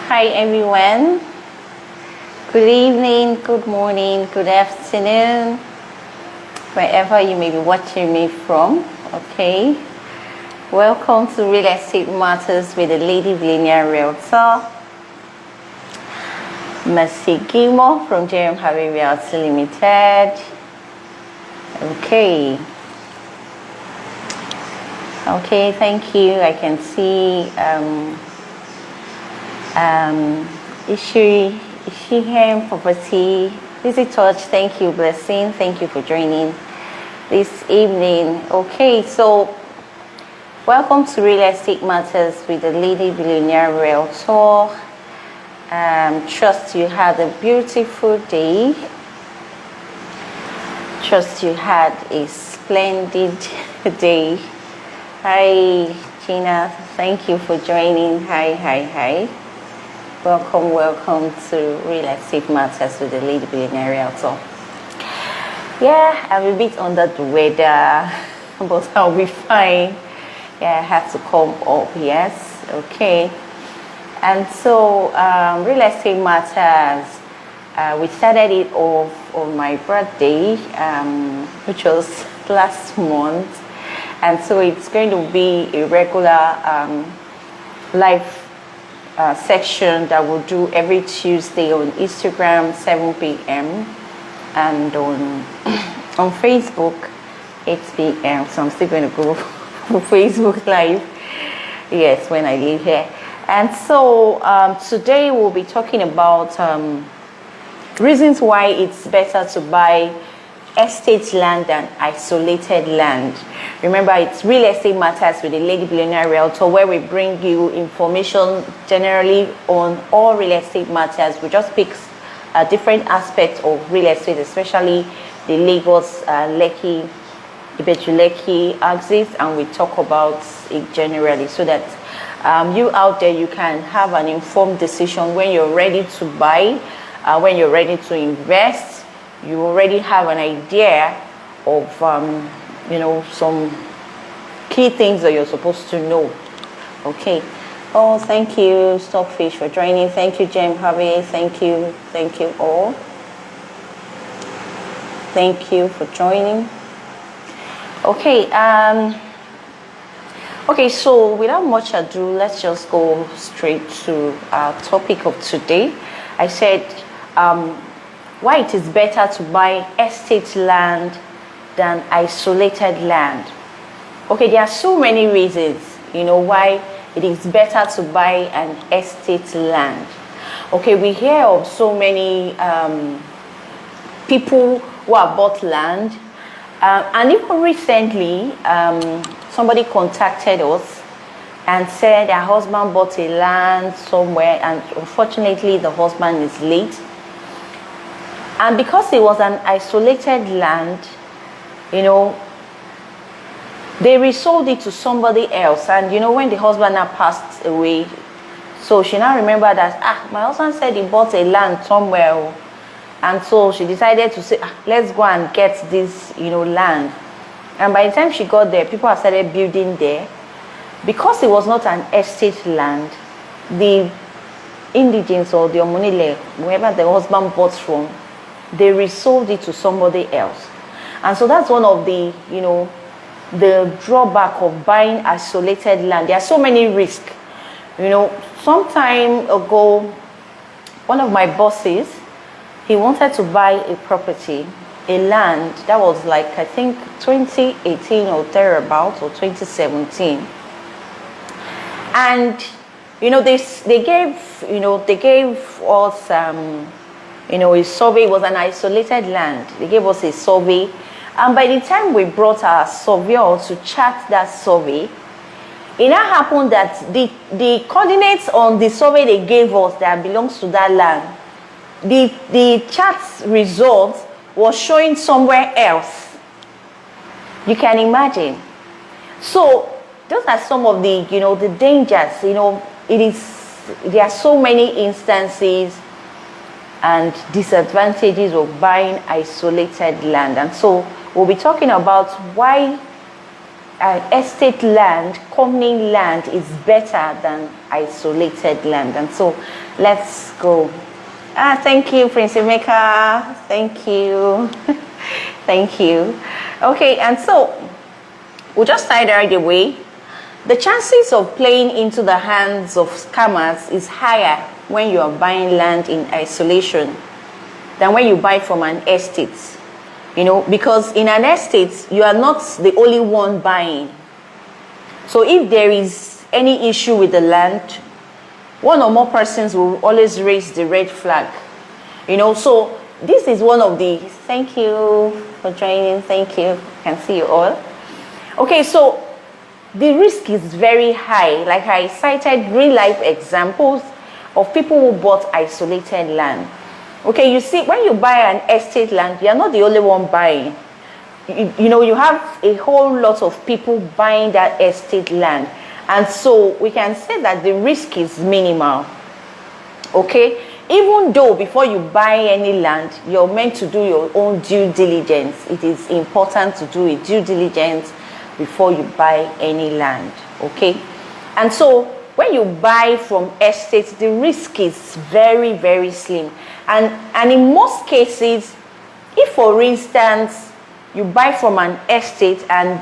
Hi everyone. Good evening, good morning, good afternoon, wherever you may be watching me from. Okay. Welcome to Real Estate Matters with the Lady Billionaire Realtor. Mercy Gimo from JM Harvey Realty Limited. Okay. Okay, thank you. I can see Ishihem Property Visitors. Thank you, Blessing. Thank you for joining this evening. Okay, so welcome to Real Estate Matters with the Lady Billionaire Realtor. Trust you had a beautiful day. Trust you had a splendid day. Hi, Gina. Thank you for joining. Hi. Welcome to Real Estate Matters with the Lady Billionaire Realtor. Yeah, I'm a bit under the weather, but I'll be fine. Yeah, I had to come up, yes. Okay. And so, Real Estate Matters, we started it off on my birthday, which was last month. And so it's going to be a regular live section that we'll do every Tuesday on Instagram, 7 p.m. and on Facebook, 8 p.m. So I'm still going to go for Facebook Live, yes, when I leave here. And so today we'll be talking about reasons why it's better to buy estate land than isolated land. Remember, it's Real Estate Matters with the Lady Billionaire Realtor, where we bring you information generally on all real estate matters. We just pick different aspects of real estate, especially the Lagos, Lekki, Ibeju-Lekki axis, and we talk about it generally so that you out there, you can have an informed decision when you're ready to buy, when you're ready to invest. You already have an idea of, some key things that you're supposed to know. Okay. Oh, thank you, Stockfish, for joining. Thank you, Jem Harvey. Thank you all. Thank you for joining. Okay. Okay. So, without much ado, let's just go straight to our topic of today. I said, why it is better to buy estate land than isolated land. Okay, there are so many reasons, why it is better to buy an estate land. Okay, we hear of so many people who have bought land, and even recently, somebody contacted us and said their husband bought a land somewhere, and unfortunately, the husband is late. And because it was an isolated land, they resold it to somebody else. And when the husband now passed away, so she now remembered that, my husband said he bought a land somewhere. And so she decided to say, let's go and get this, land. And by the time she got there, people have started building there. Because it was not an estate land, the indigents or the Omonile, whoever the husband bought from, they resold it to somebody else. And so that's one of the, the drawback of buying isolated land. There are so many risks. Some time ago, one of my bosses, he wanted to buy a property, a land that was like, I think 2018 or thereabouts, or 2017. And, they gave us, a survey. Was an isolated land. They gave us a survey. And by the time we brought our surveyor to chart that survey, it now happened that the coordinates on the survey they gave us that belongs to that land, the chart result was showing somewhere else. You can imagine. So those are some of the, the dangers. There are so many instances and disadvantages of buying isolated land. And so we'll be talking about why estate land, company land is better than isolated land. And so let's go. Thank you, Prince Emeka. Thank you. Thank you. Okay, and so we'll just start right away. The chances of playing into the hands of scammers is higher when you are buying land in isolation than when you buy from an estate. You know, because in an estate, you are not the only one buying. So if there is any issue with the land, one or more persons will always raise the red flag. You know, so this is one of the, thank you for joining, thank you, I can see you all. Okay, so the risk is very high. Like I cited real life examples of people who bought isolated land. Okay, you see, when you buy an estate land, you're not the only one buying. You know, you have a whole lot of people buying that estate land. And so we can say that the risk is minimal. Okay, even though before you buy any land, you're meant to do your own due diligence. It is important to do a due diligence before you buy any land. Okay, and so when you buy from estates, the risk is very, very slim. And in most cases, if for instance, you buy from an estate and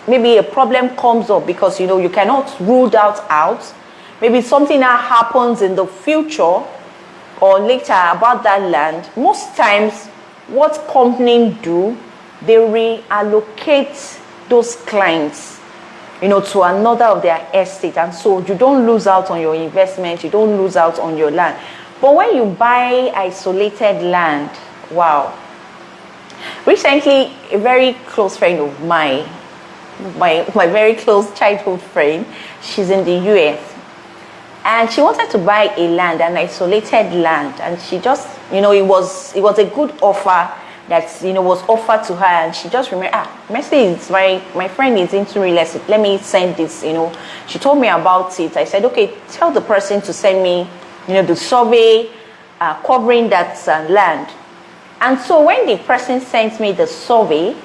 maybe a problem comes up because, you know, you cannot rule that out. Maybe something that happens in the future or later about that land. Most times, what companies do, they reallocate those clients, you know, to another of their estate. And so you don't lose out on your investment. You don't lose out on your land. But when you buy isolated land, wow. Recently, a very close friend of mine, my very close childhood friend, she's in the US. And she wanted to buy a land, an isolated land. And she just, you know, it was a good offer that, you know, was offered to her. And she just remembered, Mercy is my friend is into real estate. Let me send this, you know. She told me about it. I said, okay, tell the person to send me, you know, the survey covering that land. And so when the person sent me the survey,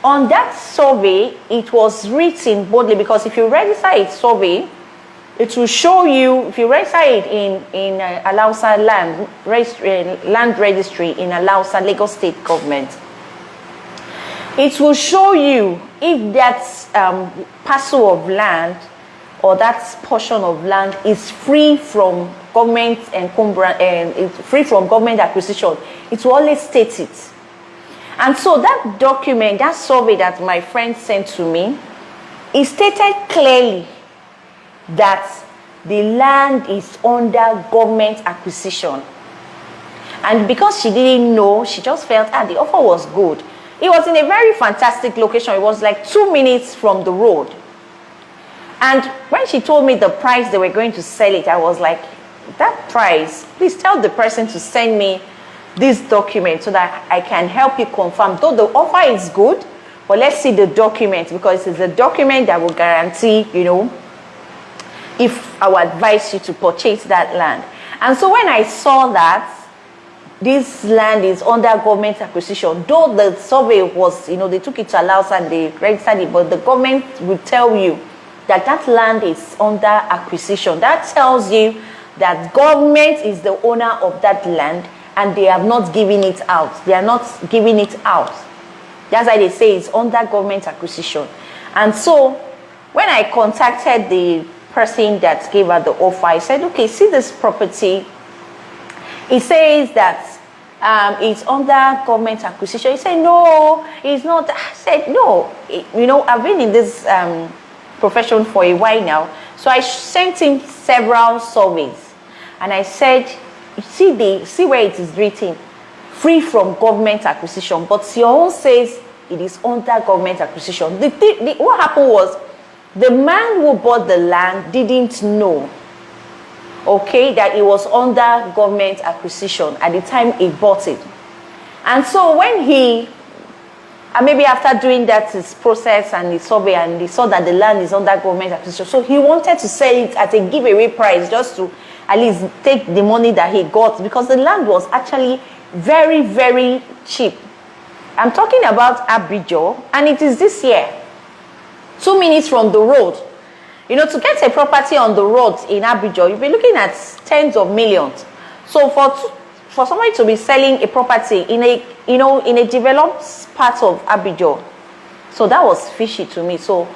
on that survey, it was written boldly, because if you register a survey, it will show you, if you register it in Alausa land registry in Alausa, Lagos State government, it will show you if that parcel of land or that portion of land is free from government free from government acquisition. It will always state it. And so that document, that survey that my friend sent to me, it stated clearly that the land is under government acquisition. And because she didn't know, she just felt, the offer was good. It was in a very fantastic location. It was like 2 minutes from the road. And when she told me the price they were going to sell it, I was like, that price, please tell the person to send me this document so that I can help you confirm. Though the offer is good, but let's see the document, because it's a document that will guarantee, you know, if I would advise you to purchase that land. And so when I saw that this land is under government acquisition, though the survey was, you know, they took it to Laos and they registered it, but the government will tell you that that land is under acquisition. That tells you that government is the owner of that land and they have not given it out. They are not giving it out. That's why they say it's under government acquisition. And so when I contacted the person that gave her the offer, I said, okay, see this property. It says that it's under government acquisition. He said, no, it's not. I said, no. You know, I've been in this profession for a while now. So I sent him several surveys. And I said, see where it is written, free from government acquisition. But your own says it is under government acquisition. What happened was, the man who bought the land didn't know, okay, that it was under government acquisition at the time he bought it. And so when maybe after doing that his process and the survey, and he saw that the land is under government acquisition, so he wanted to sell it at a giveaway price just to at least take the money that he got, because the land was actually very, very cheap. I'm talking about Abijo, and it is this year. 2 minutes from the road. You know, to get a property on the road in Abidjan, you'll be looking at tens of millions. So for somebody to be selling a property in a, you know, in a developed part of Abidjan, so that was fishy to me. So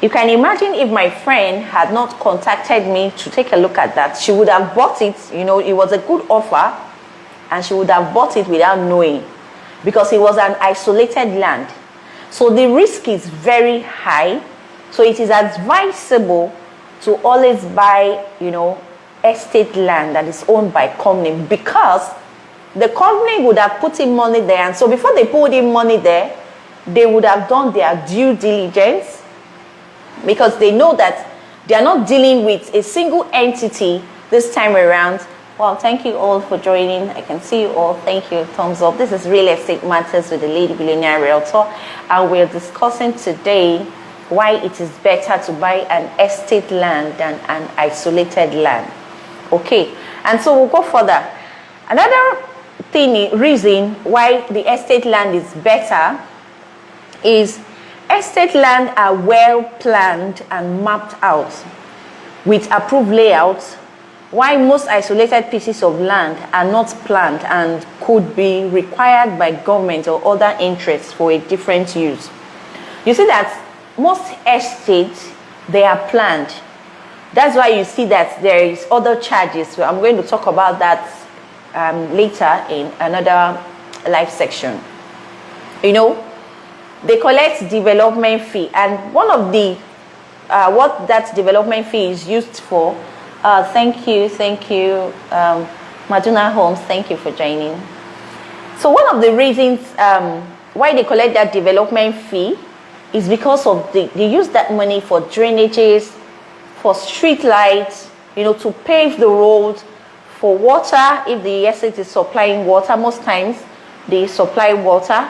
you can imagine if my friend had not contacted me to take a look at that, she would have bought it. You know, it was a good offer, and she would have bought it without knowing, because it was an isolated land. So the risk is very high. So it is advisable to always buy, you know, estate land that is owned by company, because the company would have put in money there, and so before they put in money there, they would have done their due diligence, because they know that they are not dealing with a single entity this time around. Well, thank you all for joining. I can see you all. Thank you. Thumbs up. This is Real Estate Matters with the Lady Billionaire Realtor, and we're discussing today why it is better to buy an estate land than an isolated land. Okay, and so we'll go further. Another reason why the estate land is better is estate land are well planned and mapped out with approved layouts, while most isolated pieces of land are not planned and could be required by government or other interests for a different use. You see that most estates, they are planned. That's why you see that there is other charges. So I'm going to talk about that later in another live section. You know, they collect development fee, and one of the what that development fee is used for. Thank you, Maduna Holmes. Thank you for joining. So one of the reasons why they collect that development fee is because of they use that money for drainages, for street lights, you know, to pave the road, for water. If the estate is supplying water, most times they supply water.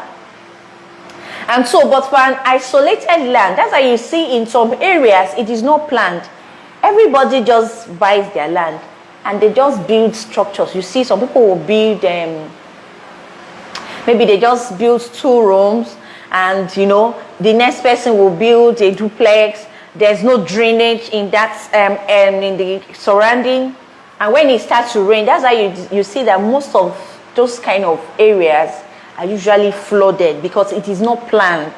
And so, but for an isolated land, that's why you see in some areas it is not planned. Everybody just buys their land and they just build structures. You see, some people will build maybe they just build 2 rooms, and you know, the next person will build a duplex. There's no drainage in that in the surrounding, and when it starts to rain, that's why you see that most of those kind of areas are usually flooded, because it is not planned.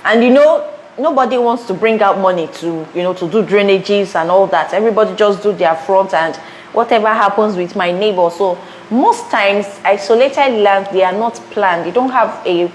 And you know, nobody wants to bring out money to, you know, to do drainages and all that. Everybody just do their front, and whatever happens with my neighbor. So most times isolated land, they are not planned. They don't have a,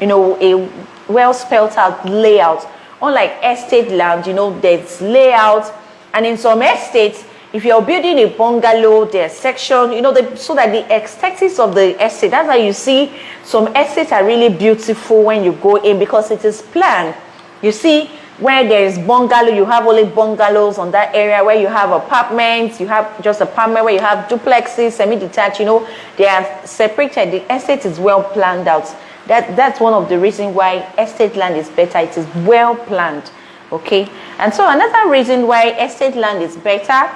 you know, a well spelled out layout. Unlike estate land, you know, there's layout. And in some estates, if you're building a bungalow, there's section, you know, so that the aesthetics of the estate, that's why you see some estates are really beautiful when you go in, because it is planned. You see, where there is bungalow, you have only bungalows on that area. Where you have apartments, you have just apartment. Where you have duplexes, semi-detached, you know, they are separated. The estate is well planned out. That's one of the reasons why estate land is better. It is well planned. Okay, and so another reason why estate land is better,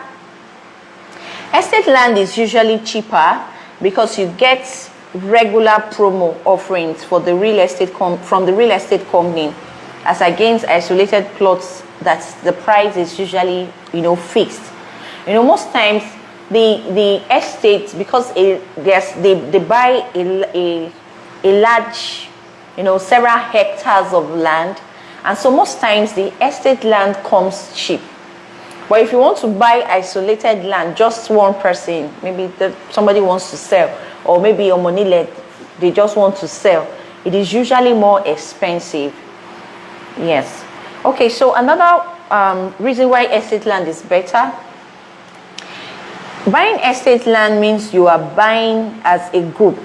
estate land is usually cheaper, because you get regular promo offerings for the real estate from the real estate company, as against isolated plots that the price is usually, you know, fixed. You know, most times the estates, because they buy a large, you know, several hectares of land, and so most times the estate land comes cheap. But if you want to buy isolated land, just one person, maybe somebody wants to sell, or maybe your money they just want to sell, it is usually more expensive. Yes. Okay, so another reason why estate land is better, buying estate land means you are buying as a group.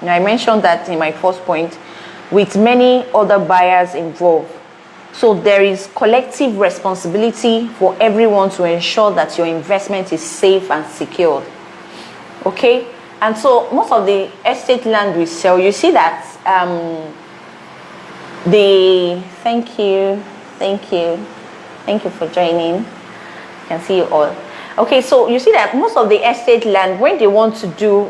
Now, I mentioned that in my first point, with many other buyers involved. So there is collective responsibility for everyone to ensure that your investment is safe and secured. Okay, and so most of the estate land we sell, you see that thank you for joining. I can see you all. Okay, so you see that most of the estate land, when they want to do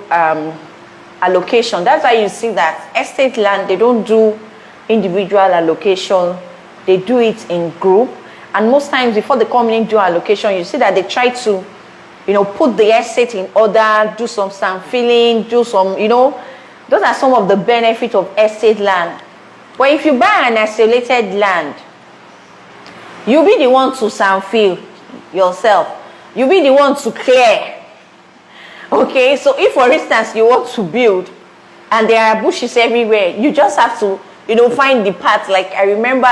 allocation, that's why you see that estate land, they don't do individual allocation they do it in group. And most times before the company do allocation, you see that they try to, put the estate in order, do some sand filling, do some, those are some of the benefits of estate land. But if you buy an isolated land, you'll be the one to sand fill yourself. You'll be the one to clear. Okay, so if for instance you want to build and there are bushes everywhere, you just have to, find the path. Like I remember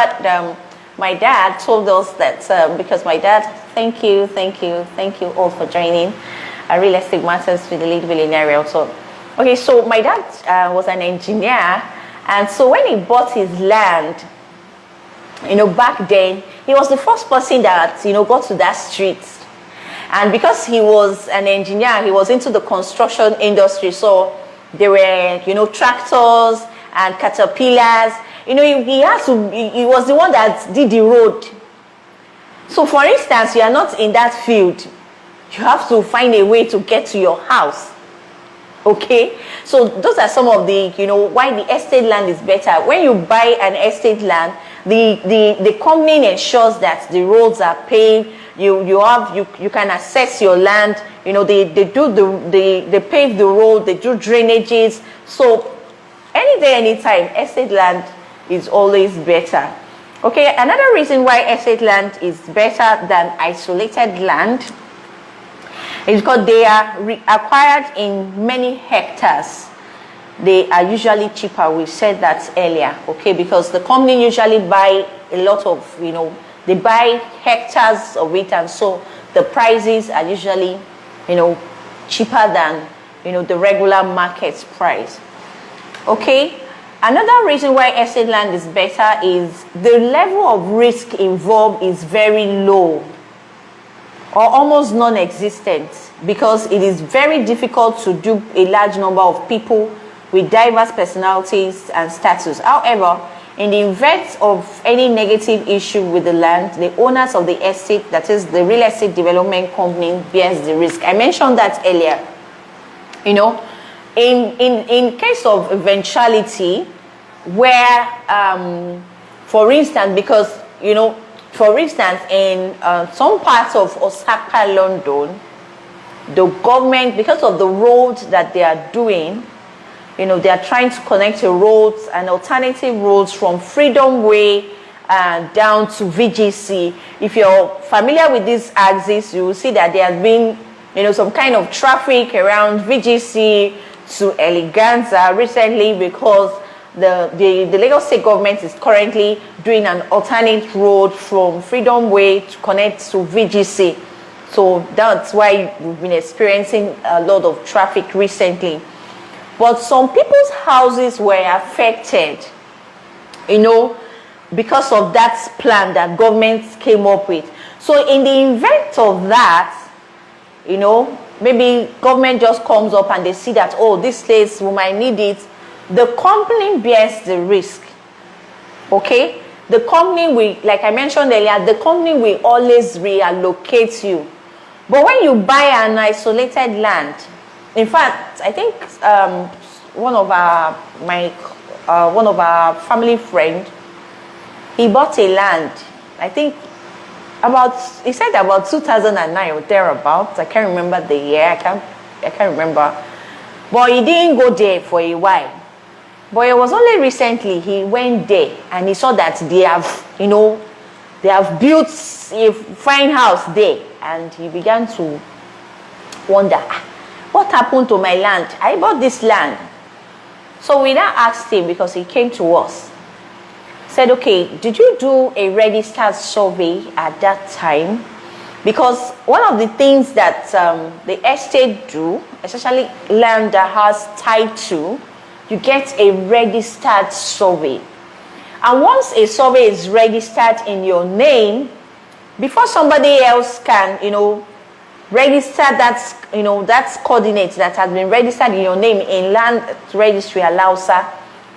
my dad told us that, because my dad, thank you all for joining Real Estate Matters with the lead Billionaire Realtor. Okay, so my dad was an engineer, and so when he bought his land, back then, he was the first person that, got to that street. And because he was an engineer, he was into the construction industry, so there were, tractors and caterpillars. He was the one that did the road. So for instance, you are not in that field. You have to find a way to get to your house. Okay? So those are some of the, why the estate land is better. When you buy an estate land, the company ensures that the roads are paved. You can access your land. They pave the road, they do drainages. So any day, anytime, estate land is always better. Okay, another reason why estate land is better than isolated land is because they are acquired in many hectares. They are usually cheaper. We said that earlier, okay, because the company usually buy a lot of, they buy hectares of it, and so the prices are usually, cheaper than, the regular market price. Okay, another reason why estate land is better is the level of risk involved is very low or almost non-existent, because it is very difficult to do a large number of people with diverse personalities and status. However, in the event of any negative issue with the land, the owners of the estate, that is the real estate development company, bears the risk. I mentioned that earlier. In case of eventuality, where, for instance, because, for instance, in some parts of Osaka, London, the government, because of the roads that they are doing, they are trying to connect the roads and alternative roads from Freedom Way down to VGC. If you're familiar with this axis, you will see that there has been, some kind of traffic around VGC to Eleganza recently, because the Lagos State government is currently doing an alternate road from Freedom Way to connect to VGC. So that's why we've been experiencing a lot of traffic recently. But some people's houses were affected, because of that plan that government came up with. So in the event of that, maybe government just comes up and they see that, oh, this place, we might need it. The company bears the risk. Okay? The company will, like I mentioned earlier, the company will always reallocate you. But when you buy an isolated land, in fact, I think one of our family friend, he bought a land. I think he said about 2009 or thereabouts. I can't remember the year. I can't remember. But he didn't go there for a while. But it was only recently he went there and he saw that they have built a fine house there, and he began to wonder, what happened to my land? I bought this land. So we now asked him, because he came to us, said, okay, did you do a registered survey at that time? Because one of the things that the estate do, especially land that has title, you get a registered survey. And once a survey is registered in your name, before somebody else can, register that coordinate that has been registered in your name in land registry Alausa,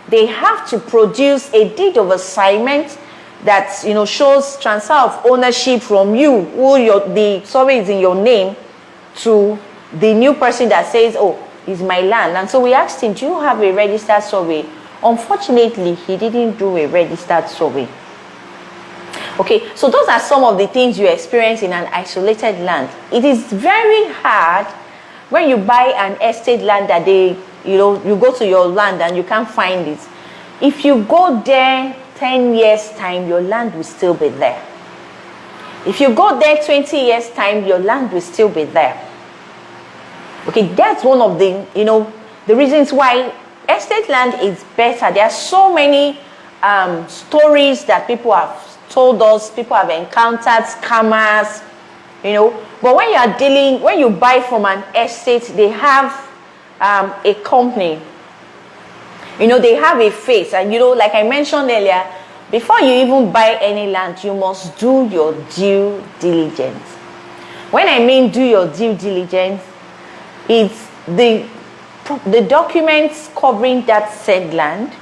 they have to produce a deed of assignment that shows transfer of ownership from you, the survey is in your name, to the new person that says, oh, it's my land. And so we asked him, do you have a registered survey? Unfortunately, he didn't do a registered survey. Okay, so those are some of the things you experience in an isolated land. It is very hard when you buy an estate land that you go to your land and you can't find it. If you go there 10 years time, your land will still be there. If you go there 20 years time, your land will still be there. Okay, that's one of the the reasons why estate land is better. There are so many stories that people have told us. People have encountered scammers, but when you buy from an estate, they have a company, they have a face. And like I mentioned earlier, before you even buy any land, you must do your due diligence. When I mean do your due diligence, it's the documents covering that said land.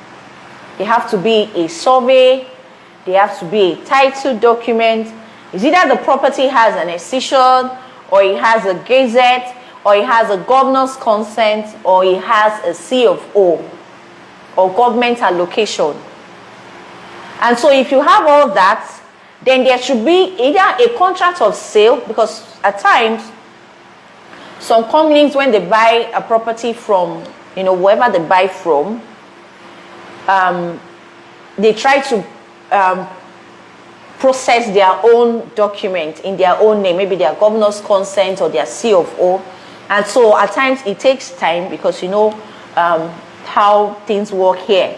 They have to be a survey, they have to be a title document. It's either the property has an accession, or it has a gazette, or it has a governor's consent, or it has a C of O, or government allocation. And so if you have all that, then there should be either a contract of sale, because at times, some companies, when they buy a property from, wherever they buy from, they try to process their own document in their own name, maybe their governor's consent or their C of O. And so at times it takes time, because how things work here.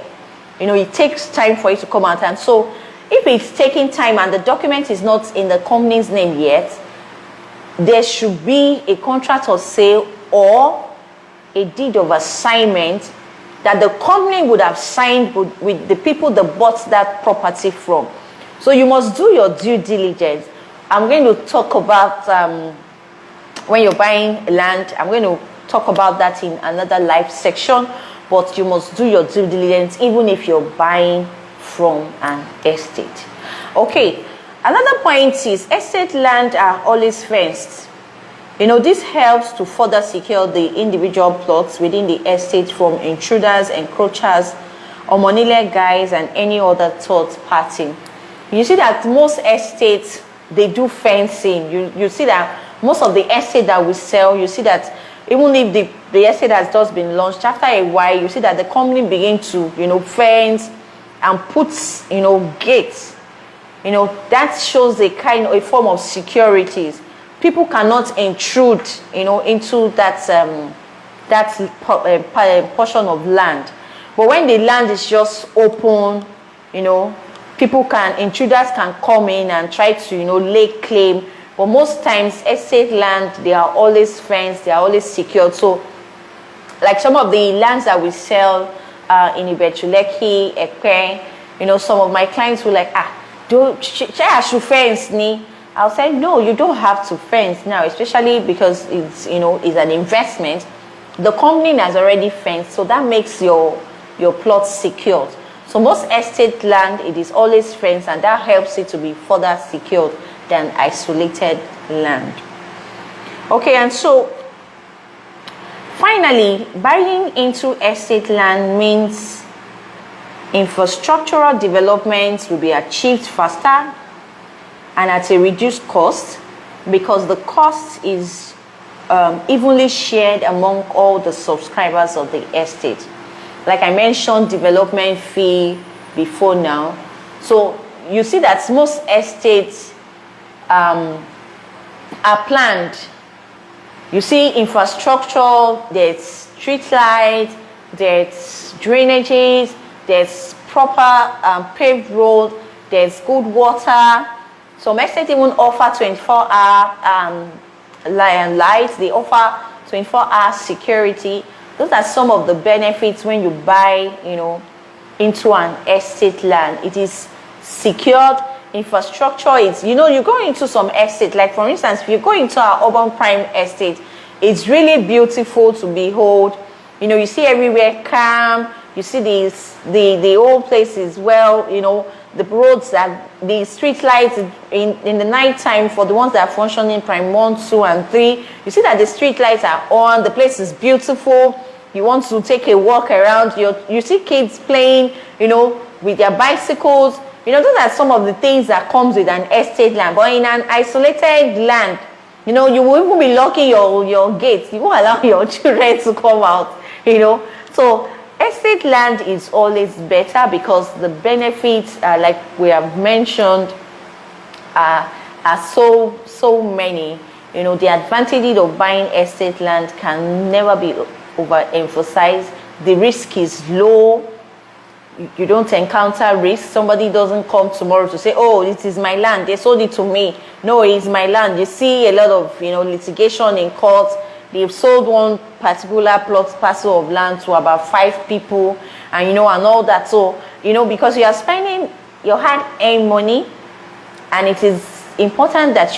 It takes time for it to come out. And so if it's taking time and the document is not in the company's name yet, there should be a contract of sale or a deed of assignment that the company would have signed with the people that bought that property from. So you must do your due diligence. I'm going to talk about when you're buying land. I'm going to talk about that in another live section. But you must do your due diligence even if you're buying from an estate. Okay, another point is estate land are always fenced. This helps to further secure the individual plots within the estate from intruders, encroachers, or money-led guys and any other third party. You see that most estates, they do fencing. You see that most of the estate that we sell, you see that even if the estate has just been launched, after a while, you see that the company begin to, fence and puts, gates. That shows a form of securities. People cannot intrude, into that portion of land. But when the land is just open, intruders can come in and try to, lay claim. But most times, estate land, they are always fenced, they are always secured. So, like some of the lands that we sell in Ibetuleki, Ekpe, some of my clients will like, I should fence ni. I'll say, no, you don't have to fence now, especially because it's, it's an investment. The company has already fenced, so that makes your plot secured. So most estate land, it is always fenced, and that helps it to be further secured than isolated land. Okay, and so finally, buying into estate land means infrastructural developments will be achieved faster and at a reduced cost, because the cost is evenly shared among all the subscribers of the estate. Like I mentioned, development fee before now. So you see that most estates are planned. You see infrastructure, there's street lights, there's drainages, there's proper paved road, there's good water. Some estates even offer 24-hour lights. They offer 24-hour security. Those are some of the benefits when you buy, into an estate land. It is secured. Infrastructure is, you go into some estate, like for instance, if you go into our urban prime estate, it's really beautiful to behold. You see everywhere calm. You see the whole place is well, the roads, that the street lights in the night time, for the ones that are functioning prime 1, 2, and 3, you see that the street lights are on. The place is beautiful. You want to take a walk around. You see kids playing, with their bicycles. those are some of the things that comes with an estate land. But in an isolated land, you will even be locking your gates. You won't allow your children to come out, So estate land is always better because the benefits, like we have mentioned, are so many. The advantages of buying estate land can never be overemphasized. The risk is low. You don't encounter risk. Somebody doesn't come tomorrow to say, oh, this is my land, they sold it to me. No, it's my land. You see a lot of litigation in court. They've sold one particular plot parcel of land to about 5 people, and all that. So because you are spending your hard-earned money, and it is important that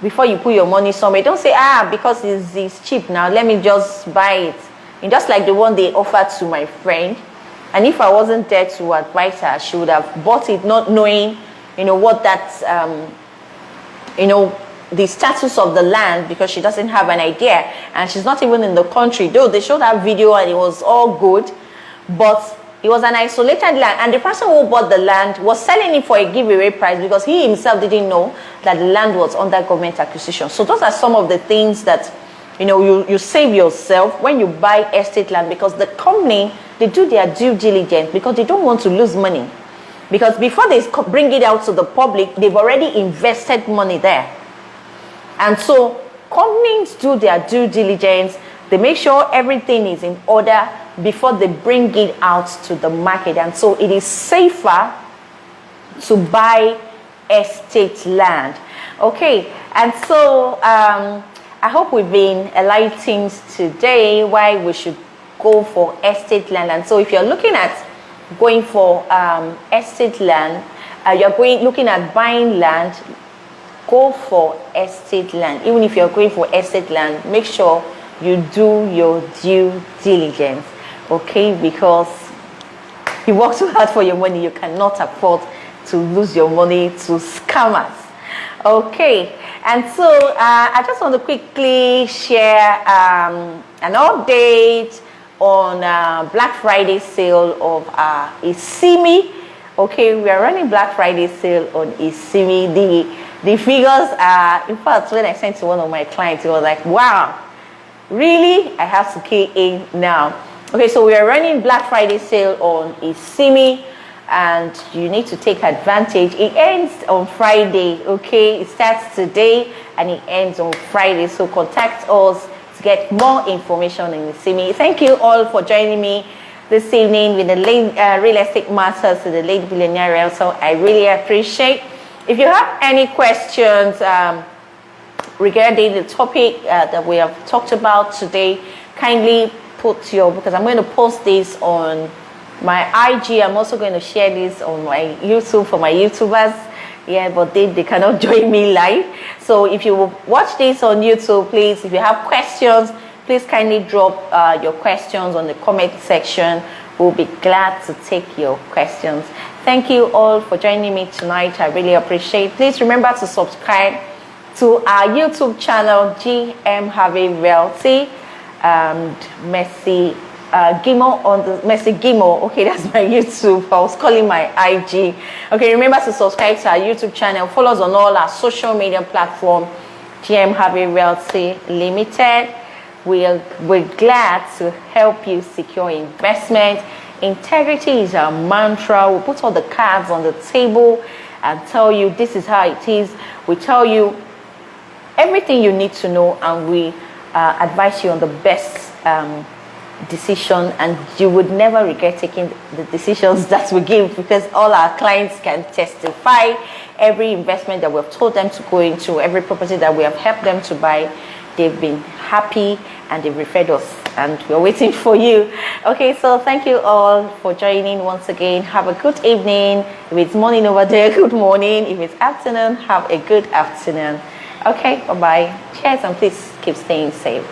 before you put your money somewhere. Don't say, because it's cheap now, let me just buy it. And just like the one they offered to my friend, and if I wasn't there to advise her, she would have bought it not knowing, what that, the status of the land, because she doesn't have an idea, and she's not even in the country. Though they showed that video and it was all good, but it was an isolated land, and the person who bought the land was selling it for a giveaway price because he himself didn't know that the land was under government acquisition. So those are some of the things that you save yourself when you buy estate land, because the company, they do their due diligence because they don't want to lose money. Because before they bring it out to the public, they've already invested money there. And so companies do their due diligence. They make sure everything is in order before they bring it out to the market. And so it is safer to buy estate land. Okay, and so I hope we've been enlightened today why we should go for estate land. And so if you're looking at going for estate land, looking at buying land, go for estate land. Even if you're going for estate land, make sure you do your due diligence, okay? Because you work so hard for your money, you cannot afford to lose your money to scammers. Okay, and so I just want to quickly share an update on Black Friday sale of Isimi. Okay, we are running Black Friday sale on Isimi. The figures are, in fact, when I sent to one of my clients, it was like, wow, really? I have to key in now. Okay, so we are running Black Friday sale on Isimi, and you need to take advantage. It ends on Friday, okay? It starts today and it ends on Friday. So contact us to get more information in Isimi. Thank you all for joining me this evening with the real estate masters to the Lady Billionaire Realtor. I really appreciate. If you have any questions regarding the topic that we have talked about today, kindly put because I'm going to post this on my IG. I'm also going to share this on my YouTube for my YouTubers. Yeah, but they cannot join me live. So if you watch this on YouTube, please, if you have questions, please kindly drop your questions on the comment section. We'll be glad to take your questions. Thank you all for joining me tonight. I really appreciate it. Please remember to subscribe to our YouTube channel, GM Harvey Realty, and Messi Gimo on the Messi Gimo. Okay, that's my YouTube. I was calling my IG. Okay, remember to subscribe to our YouTube channel. Follow us on all our social media platforms, GM Harvey Realty Limited. We're glad to help you secure investment. Integrity is our mantra. We put all the cards on the table and tell you this is how it is. We tell you everything you need to know, and we advise you on the best decision, and you would never regret taking the decisions that we give, because all our clients can testify. Every investment that we've told them to go into, every property that we have helped them to buy, they've been happy and they've referred us, and we're waiting for you. Okay, so thank you all for joining once again. Have a good evening. If it's morning over there, good morning. If it's afternoon, have a good afternoon. Okay, bye-bye. Cheers, and please keep staying safe.